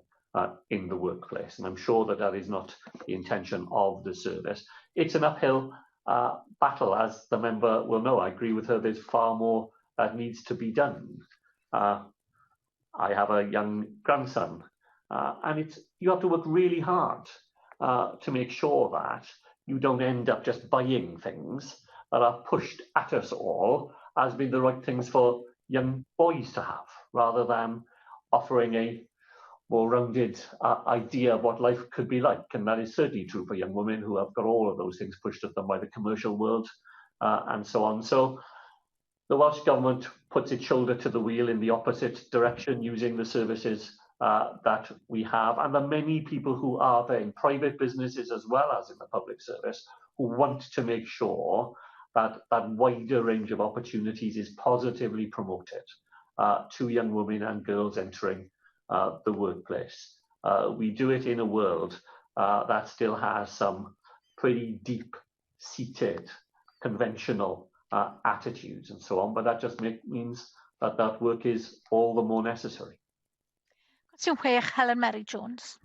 in the workplace. And I'm sure that that is not the intention of the service. It's an uphill battle, as the member will know. I agree with her, there's far more that needs to be done. I have a young grandson, and you have to work really hard to make sure that you don't end up just buying things that are pushed at us all as being the right things for young boys to have, rather than offering a more rounded idea of what life could be like. And that is certainly true for young women who have got all of those things pushed at them by the commercial world and so on. So the Welsh Government puts its shoulder to the wheel in the opposite direction, using the services that we have, and the many people who are there in private businesses as well as in the public service who want to make sure that that wider range of opportunities is positively promoted to young women and girls entering the workplace. We do it in a world that still has some pretty deep-seated conventional attitudes and so on, but that just means that that work is all the more necessary. Cwestiwn 6, Helen Mary Jones.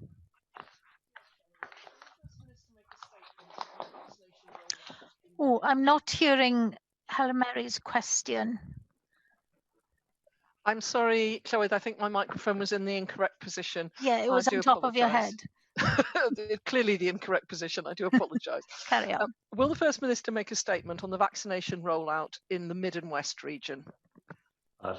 Oh, I'm not hearing Helen Mary's question. I'm sorry, Llywydd, I think my microphone was in the incorrect position. Yeah, it was on top of your head. Clearly the incorrect position, I do apologise. Carry on. Will the First Minister make a statement on the vaccination rollout in the Mid and West region?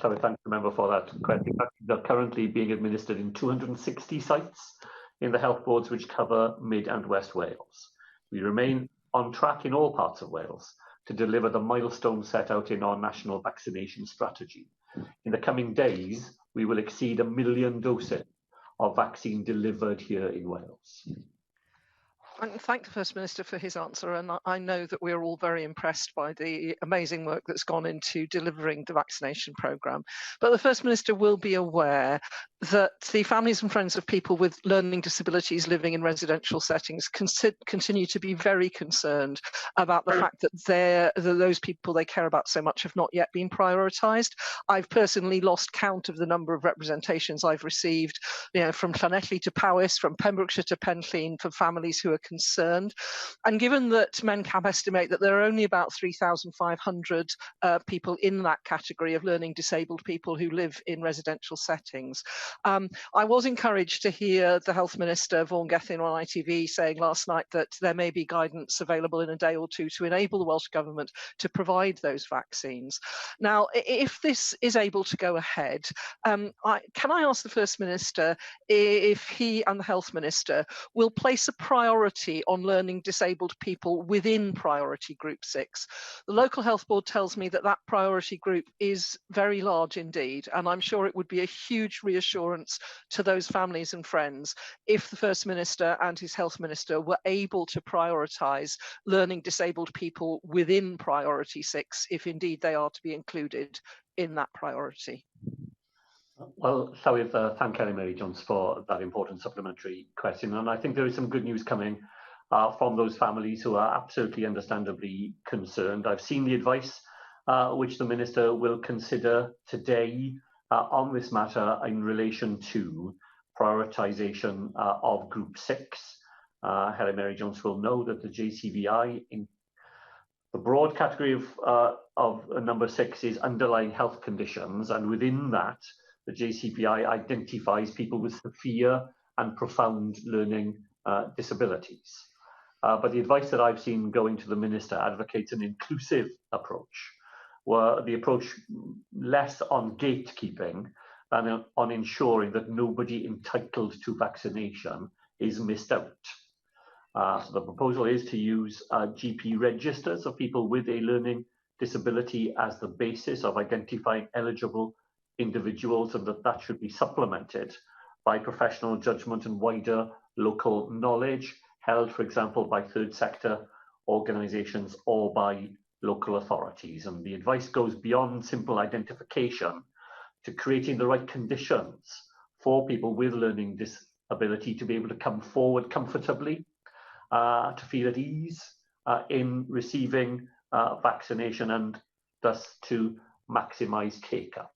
Sorry, thank the member for that question. They're currently being administered in 260 sites in the health boards which cover Mid and West Wales. We remain on track in all parts of Wales to deliver the milestones set out in our national vaccination strategy. In the coming days, we will exceed 1 million doses of vaccine delivered here in Wales. I thank the First Minister for his answer, and I know that we're all very impressed by the amazing work that's gone into delivering the vaccination programme. But the First Minister will be aware that the families and friends of people with learning disabilities living in residential settings continue to be very concerned about the fact that those people they care about so much have not yet been prioritised. I've personally lost count of the number of representations I've received, from Llanelli to Powys, from Pembrokeshire to Penllyn, for families who are concerned. And given that Mencap estimate that there are only about 3,500 people in that category of learning disabled people who live in residential settings, I was encouraged to hear the Health Minister, Vaughan Gethin, on ITV saying last night that there may be guidance available in a day or two to enable the Welsh Government to provide those vaccines. Now, if this is able to go ahead, can I ask the First Minister if he and the Health Minister will place a priority on learning disabled people within Priority Group 6? The local health board tells me that that priority group is very large indeed, and I'm sure it would be a huge reassurance to those families and friends if the First Minister and his Health Minister were able to prioritise learning disabled people within Priority 6, if indeed they are to be included in that priority. Well, Llywydd, thank Helen Mary Jones for that important supplementary question. And I think there is some good news coming from those families who are absolutely understandably concerned. I've seen the advice which the Minister will consider today on this matter in relation to prioritisation of Group 6. Helen Mary Jones will know that the JCVI, in The broad category of number 6 is underlying health conditions, and within that, the JCPI identifies people with severe and profound learning disabilities. But the advice that I've seen going to the Minister advocates an inclusive approach, where the approach less on gatekeeping than on ensuring that nobody entitled to vaccination is missed out. So the proposal is to use GP registers of people with a learning disability as the basis of identifying eligible individuals, and that should be supplemented by professional judgment and wider local knowledge held, for example, by third sector organisations or by local authorities. And the advice goes beyond simple identification to creating the right conditions for people with learning disability to be able to come forward comfortably, to feel at ease in receiving vaccination, and thus to maximise take-up.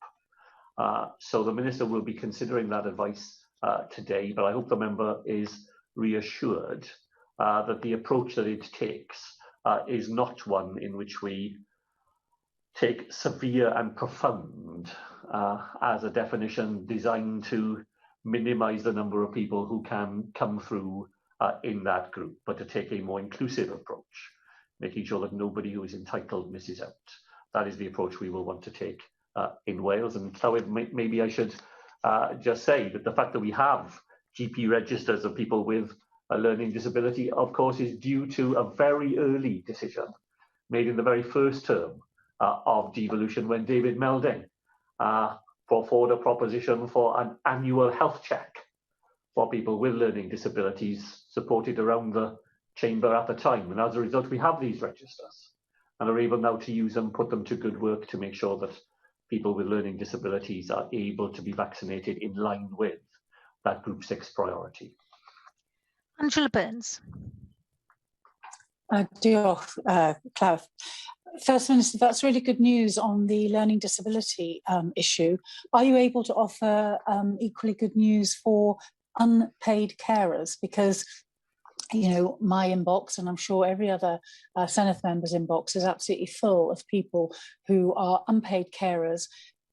So the Minister will be considering that advice today, but I hope the member is reassured that the approach that it takes is not one in which we take severe and profound as a definition designed to minimise the number of people who can come through in that group, but to take a more inclusive approach, making sure that nobody who is entitled misses out. That is the approach we will want to take in Wales. And so maybe I should just say that the fact that we have GP registers of people with a learning disability, of course, is due to a very early decision made in the very first term of devolution, when David Melding brought forward a proposition for an annual health check for people with learning disabilities, supported around the chamber at the time. And as a result, we have these registers and are able now to use them, put them to good work to make sure that people with learning disabilities are able to be vaccinated in line with that Group 6 priority. Angela Burns. Diolch, Claf. First Minister, that's really good news on the learning disability issue. Are you able to offer equally good news for unpaid carers? Because, you know, my inbox, and I'm sure every other Senedd member's inbox, is absolutely full of people who are unpaid carers,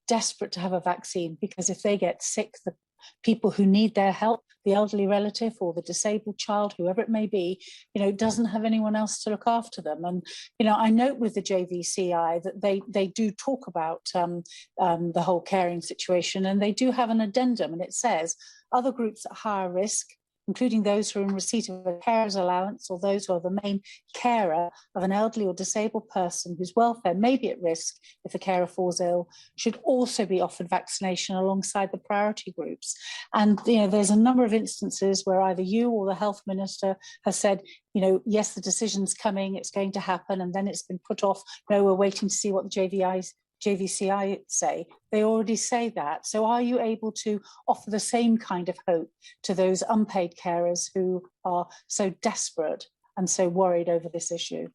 desperate to have a vaccine, because if they get sick, the people who need their help, the elderly relative or the disabled child, whoever it may be, you know, doesn't have anyone else to look after them. And, you know, I note with the JVCI that they do talk about the whole caring situation, and they do have an addendum, and it says other groups at higher risk, including those who are in receipt of a carer's allowance or those who are the main carer of an elderly or disabled person whose welfare may be at risk if the carer falls ill, should also be offered vaccination alongside the priority groups. And, you know, there's a number of instances where either you or the Health Minister has said, you know, yes, the decision's coming, it's going to happen, and then it's been put off. No, we're waiting to see what the JVCI say. They already say that. So are you able to offer the same kind of hope to those unpaid carers who are so desperate and so worried over this issue?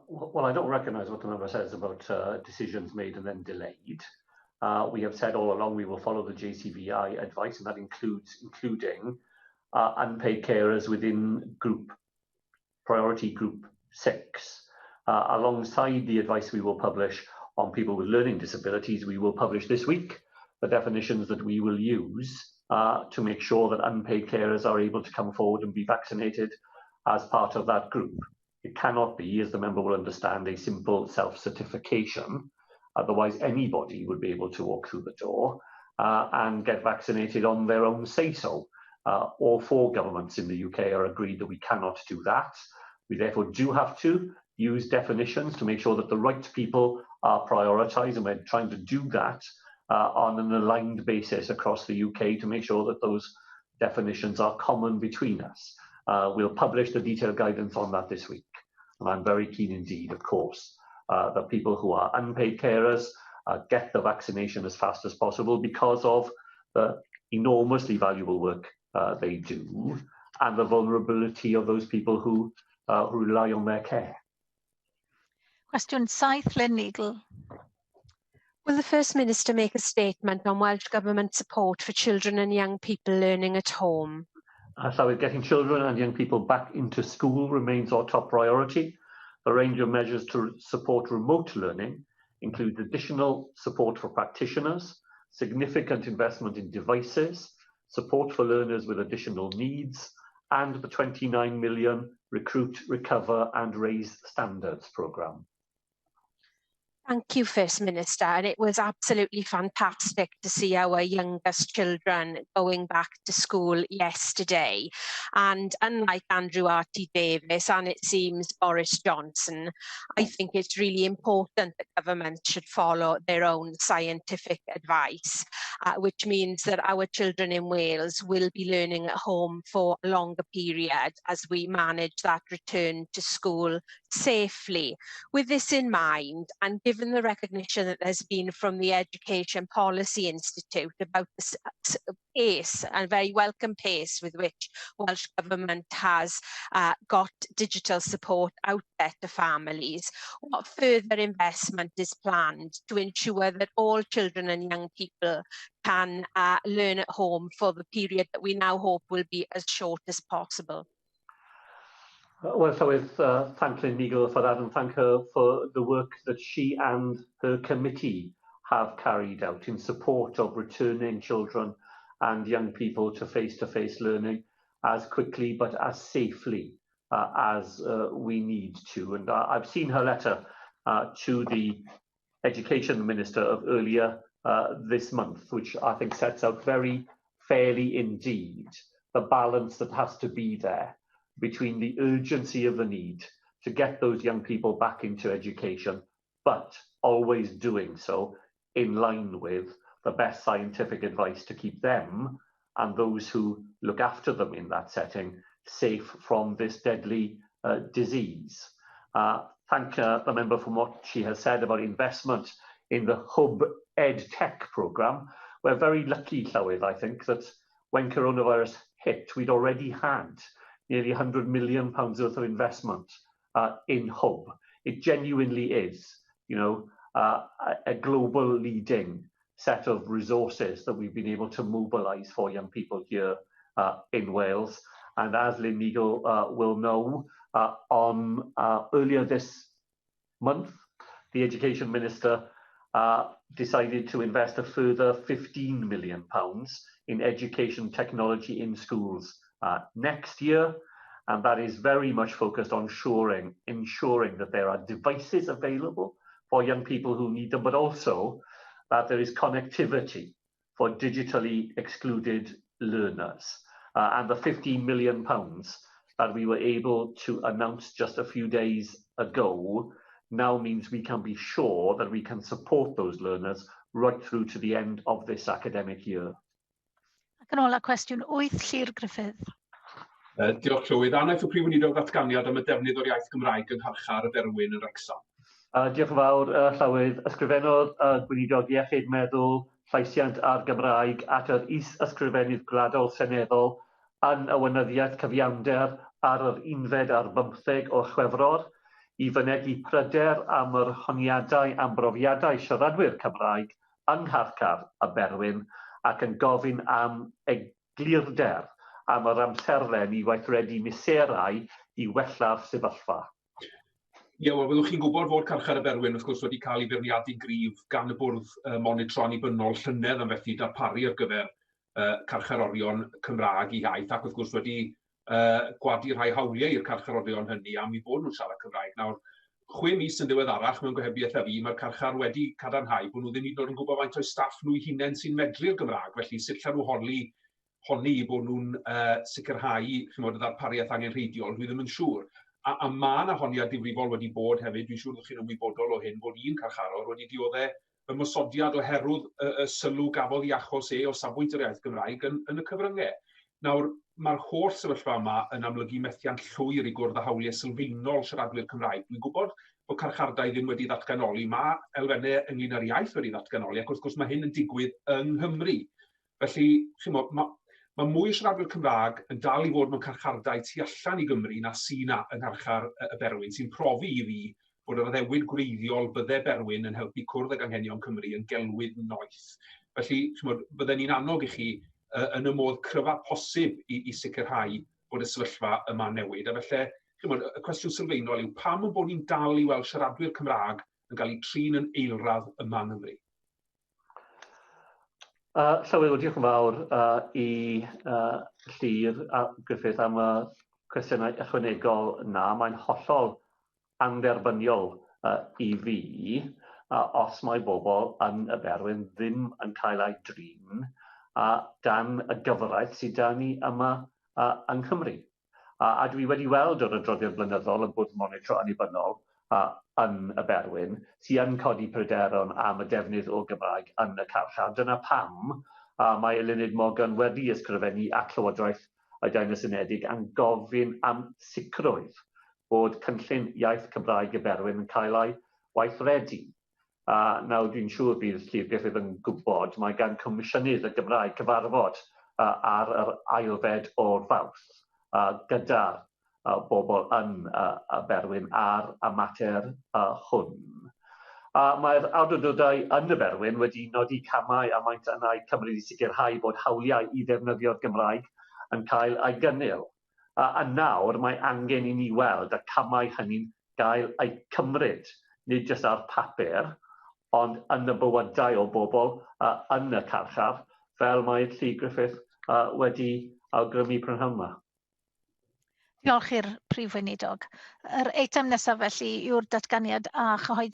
Well, I don't recognise what the member says about decisions made and then delayed. We have said all along we will follow the JCVI advice, and that includes including unpaid carers within priority group 6. Alongside the advice we will publish on people with learning disabilities, we will publish this week the definitions that we will use to make sure that unpaid carers are able to come forward and be vaccinated as part of that group. It cannot be, as the member will understand, a simple self-certification. Otherwise, anybody would be able to walk through the door and get vaccinated on their own say-so. All 4 governments in the UK are agreed that we cannot do that. We therefore do have to use definitions to make sure that the right people are prioritised, and we're trying to do that on an aligned basis across the UK to make sure that those definitions are common between us. We'll publish the detailed guidance on that this week, and I'm very keen indeed, of course, that people who are unpaid carers get the vaccination as fast as possible because of the enormously valuable work they do and the vulnerability of those people who rely on their care. Cwestiwn 7, Lynn Neagle. Will the First Minister make a statement on Welsh Government support for children and young people learning at home? So getting children and young people back into school remains our top priority. The range of measures to support remote learning include additional support for practitioners, significant investment in devices, support for learners with additional needs, and the 29 million Recruit, Recover and Raise Standards programme. Thank you, First Minister, and it was absolutely fantastic to see our youngest children going back to school yesterday. And unlike Andrew R.T. Davies and it seems Boris Johnson, I think it's really important that government should follow their own scientific advice, which means that our children in Wales will be learning at home for a longer period as we manage that return to school safely. With this in mind, and given the recognition that there's been from the Education Policy Institute about the pace, and very welcome pace with which Welsh Government has got digital support out there to families, what further investment is planned to ensure that all children and young people can learn at home for the period that we now hope will be as short as possible? Well, so with thank Lynn Meagle for that, and thank her for the work that she and her committee have carried out in support of returning children and young people to face-to-face learning as quickly but as safely as we need to. And I've seen her letter to the Education Minister of earlier this month, which I think sets out very fairly indeed the balance that has to be there between the urgency of the need to get those young people back into education, but always doing so in line with the best scientific advice to keep them and those who look after them in that setting safe from this deadly disease. Thank the member for what she has said about investment in the Hub Ed Tech programme. We're very lucky, Llywydd, I think, that when coronavirus hit, we'd already had nearly £100 million worth of investment in Hub. It genuinely is, you know, a global leading set of resources that we've been able to mobilise for young people here in Wales. And as Lynn Meagle will know, earlier this month, the Education Minister decided to invest a further £15 million in education technology in schools next year, and that is very much focused on ensuring that there are devices available for young people who need them, but also that there is connectivity for digitally excluded learners. And the £15 million that we were able to announce just a few days ago now means we can be sure that we can support those learners right through to the end of this academic year. Ac yn ola cwestiwn 8, Llyr Griffith. Diolch Llywydd. A wnaeth y Prif Weinidog ddatganiad am y defnydd o'r iaith Gymraeg yn Ngharchar y Berwyn yn Wrecsam. Diolch yn fawr, Llywydd. Ysgrifennodd Gweinidog Iechyd, Meddwl, Llaisiant a'r Gymraeg at yr is-ysgrifennydd gwladol seneddol yn y wynyddiaeth cyfiawnder ar yr 11 ar 15 o Chwefror i fynegu pryder am yr honiadau am brofiadau siaradwyr Cymraeg yng Ngharchar y Berwyn ac yn gofyn am eglurder am yr amserlen i weithredu miserau i wella'r sefyllfa. Ie, wel, byddwch chi'n gwybod fod Carchar y Berwyn, wrth gwrs, wedi cael ei feirniadu gryf gan y bwrdd monitro annibynnol llynedd am fethu darparu ar gyfer carcharorion Cymraeg i Iaith, ac wrth gwrs wedi gwadu rhai hawliau i'r carcharorion hynny am i bod nhw'n siarad Cymraeg. Nawr, 6 mis yn diweddarach mewn gohebiaeth ef mae'r carchar wedi cadarnhau bod nhw ddim hyd yn oed yn gwybod faint o'i staff nhw eu hunain sy'n medru'r Gymraeg, felly sut llan nhw honni bod nhw'n sicrhau chymod, y ddarpariaeth angenrheidiol, dwi ddim yn siŵr. A mae yna honiad difrifol wedi bod hefyd, dwi'n siŵr bod chi'n ymwybodol o hyn, bod un carcharor wedi dioddau ymosodiad oherwydd y sylw gafodd i achos o safbwynt yr iaith Gymraeg yn y cyfryngau. Nawr, mae'r holl sefyllfa yma yn amlygu methiant llwyr i gwrdd â hawliau sylfaenol siaradwyr Cymraeg. Dwi'n gwybod bod carchardau ddim wedi ddatganoli, mae elfennau ynglyn â'r iaith wedi ddatganoli, ac wrth gwrs mae hyn yn digwydd yng Nghymru. Felly, mae mwy o siaradwyr Cymraeg yn dal i fod mewn carchardau tu allan i Gymru na sy'n yng Ngharchar y Berwyn, sy'n profi i fi bod yr addewid gwreiddiol byddai Berwyn yn helpu cwrdd ag anghenion Cymru yn gelwydd noeth. Felly, bydden ni'n annog i chi yn y modd cryfa posib i sicrhau bod y sefyllfa yma newid. A felly, y cwestiwn sylfaenol yw pam yn bod ni'n dal i weld siaradwyr Cymraeg yn cael eu trin yn eilradd yma yn Nghymru? Llywel, diolch yn fawr i Llyr a Griffith am y cwestiynau ychwanegol na. Mae'n hollol anderbyniol i fi os mae bobl yn y Berwyn ddim yn cael ei drin dan y gyfraith sydd dan ni yma yng Nghymru. A dwi wedi weld o'r adroddiad blynyddol yn bod monitro annibynnol yn y Berwyn sydd yn codi pryderon am y defnydd o Gymraeg yn y Ngharchar. Dyna pam mae Eluned Morgan wedi ysgrifennu at Llywodraeth y Davies Unedig yn gofyn am sicrwydd bod cynllun iaith Cymraeg y Berwyn yn cael ei weithredu. Nawr dwi'n siŵr bydd Llyr Griffith yn gwybod mae gan Comisiynydd y Gymraeg cyfarfod ar yr ailfed o'r Fawrth gyda bobl yn y Berwyn ar y mater hwn. Mae'r awdurdodau yn y Berwyn wedi nodi camau a maent yna i Cymru i sicrhau bod hawliau i ddefnyddio'r Gymraeg yn cael ei gynnil. A nawr mae angen i ni weld y camau hynny'n gael ei cymryd, nid jyst ar papur, ond yn y bywydau o bobl yn y Ngharchar, fel mae'r Llyr Griffith wedi awgrymu prynhawn yma. Diolch i'r Prif Weinidog. Yr eitem nesaf felly yw'r datganiad a chyhoeddi